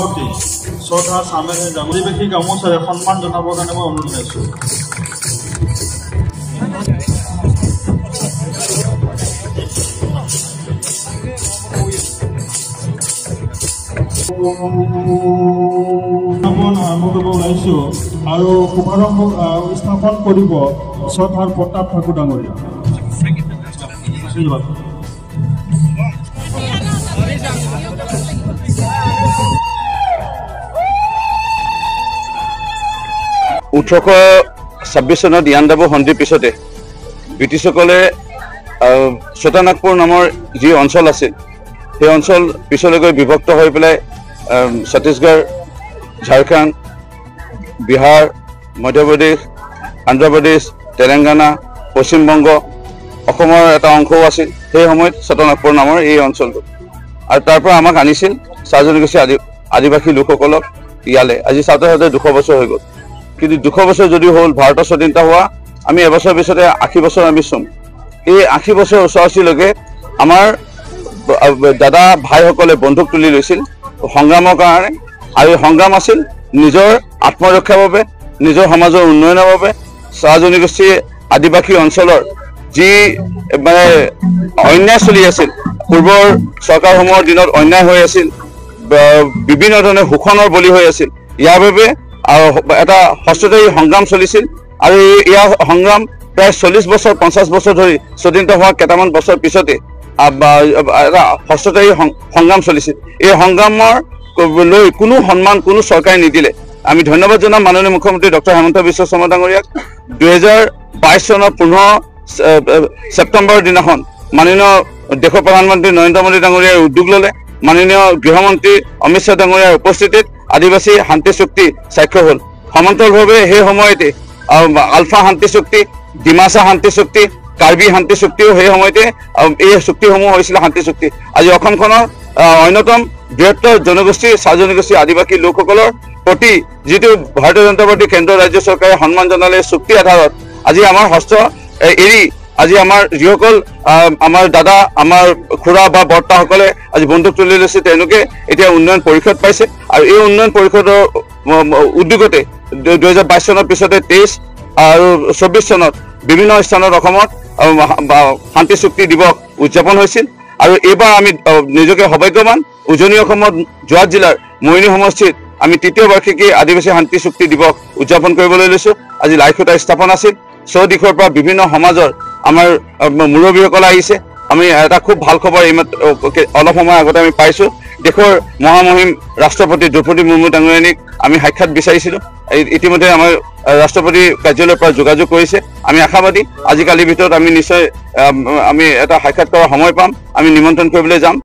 শ্ৰদ্ধা চামেল ডাঙৰীবাসী গামোচাৰে সন্মান জনাবৰ কাৰণে মই অনুৰোধ জনাইছোঁ। আৰম্ভ কৰিব ওলাইছোঁ আৰু শুভাৰম্ভ স্থাপন কৰিব শ্ৰদ্ধাৰ প্ৰতাপ ঠাকুৰ ডাঙৰীয়া। ধন্যবাদ। 1826 চনত ইয়াণ্ডাবু সন্ধিৰ পিছতে ব্ৰিটিছসকলে ছোটানাগপুৰ নামৰ যি অঞ্চল আছিল সেই অঞ্চল পিছলৈকৈ বিভক্ত হৈ পেলাই ছত্তীশগড়, ঝাৰখণ্ড, বিহাৰ, মধ্যপ্ৰদেশ, অন্ধ্ৰপ্ৰদেশ, তেলেংগানা, পশ্চিমবংগ, অসমৰ এটা অংশও আছিল সেই সময়ত ছোটানাগপুৰ নামৰ এই অঞ্চলটো। আৰু তাৰ পৰা আমাক আনিছিল চাহ জনগোষ্ঠী আদিবাসী লোকসকলক ইয়ালে। আজি চাওঁতে 200 বছৰ হৈ গ'ল। কিন্তু 200 বছৰ যদিও হ'ল ভাৰতৰ স্বাধীনতা হোৱা আমি এবছৰ পিছতে 80 বছৰ আমি চুম। এই 80 বছৰ ওচৰলৈকে আমাৰ দাদা ভাইসকলে বন্ধুক তুলি লৈছিল সংগ্ৰামৰ কাৰণে। আৰু এই সংগ্ৰাম আছিল নিজৰ আত্মৰক্ষাৰ বাবে, নিজৰ সমাজৰ উন্নয়নৰ বাবে। চাহ জনগোষ্ঠী আদিবাসী অঞ্চলৰ যি মানে অন্যায় চলি আছিল, পূৰ্বৰ চৰকাৰসমূহৰ দিনত অন্যায় হৈ আছিল, বিভিন্ন ধৰণে শোষণৰ বলি হৈ আছিল, ইয়াৰ বাবে এটা হস্তদায়ী সংগ্ৰাম চলিছিল। আৰু ইয়াৰ সংগ্ৰাম প্ৰায় 40 বছৰ 50 বছৰ ধৰি স্বাধীনতা হোৱা কেইটামান বছৰ পিছতে এটা হস্তদায়ী সংগ্ৰাম চলিছিল। এই সংগ্ৰামৰ লৈ কোনো সন্মান কোনো চৰকাৰে নিদিলে। আমি ধন্যবাদ জনাম মাননীয় মুখ্যমন্ত্ৰী ডক্টৰ হিমন্ত বিশ্ব শৰ্মা ডাঙৰীয়াক। 2022 চনৰ 15 ছেপ্টেম্বৰৰ দিনাখন মাননীয় দেশৰ প্ৰধানমন্ত্ৰী নৰেন্দ্ৰ মোদী ডাঙৰীয়াই উদ্যোগ ল'লে। মাননীয় গৃহমন্ত্ৰী অমিত শ্বাহ ডাঙৰীয়াৰ উপস্থিতিত আদিবাসী শান্তি চুক্তি স্বাক্ষৰ হ'ল। সমান্তৰালভাৱে সেই সময়তে আলফা শান্তি চুক্তি, ডিমাচা শান্তি চুক্তি, কাৰ্বি শান্তি চুক্তিও সেই সময়তে এই চুক্তিসমূহ হৈছিলে শান্তি চুক্তি। আজি অসমখনৰ অন্যতম বৃহত্তৰ জনগোষ্ঠী চাহ জনগোষ্ঠী আদিবাসী লোকসকলৰ প্ৰতি যিটো ভাৰতীয় জনতা পাৰ্টি কেন্দ্ৰ ৰাজ্য চৰকাৰে সন্মান জনালে চুক্তি আধাৰত আজি আমাৰ হস্ত এৰি আজি আমাৰ যিসকল আমাৰ দাদা, আমাৰ খুৰা বা বৰ্তাসকলে আজি বন্দুক তুলি লৈছে তেওঁলোকে এতিয়া উন্নয়ন পৰিষদ পাইছে। আৰু এই উন্নয়ন পৰিষদৰ উদ্যোগতে 2022 চনৰ পিছতে 23 আৰু 24 চনত বিভিন্ন স্থানত অসমত শান্তি চুক্তি দিৱস উদযাপন হৈছিল। আৰু এইবাৰ আমি নিজকে সৌভাগ্যৱান উজনি অসমত যোৰহাট জিলাৰ মৰিয়নি সমষ্টিত আমি 3য় বাৰ্ষিকী আদিবাসী শান্তি চুক্তি দিৱস উদযাপন কৰিবলৈ লৈছোঁ। আজি লাইখুঁটা স্থাপন আছিল। চৌদিশৰ পৰা বিভিন্ন সমাজৰ আমাৰ মুৰব্বীসকল আহিছে। আমি এটা খুব ভাল খবৰ অলপ সময় আগতে আমি পাইছোঁ। দেশৰ মহামহিম ৰাষ্ট্ৰপতি দ্ৰৌপদী মুৰ্মু ডাঙৰীয়ানীক আমি সাক্ষাৎ বিচাৰিছিলোঁ। ইতিমধ্যে আমাৰ ৰাষ্ট্ৰপতি কাৰ্যালয়ৰ পৰা যোগাযোগ কৰিছে। আমি আশাবাদী আজিকালিৰ ভিতৰত আমি নিশ্চয় আমি এটা সাক্ষাৎ কৰাৰ সময় পাম। আমি নিমন্ত্ৰণ কৰিবলৈ যাম।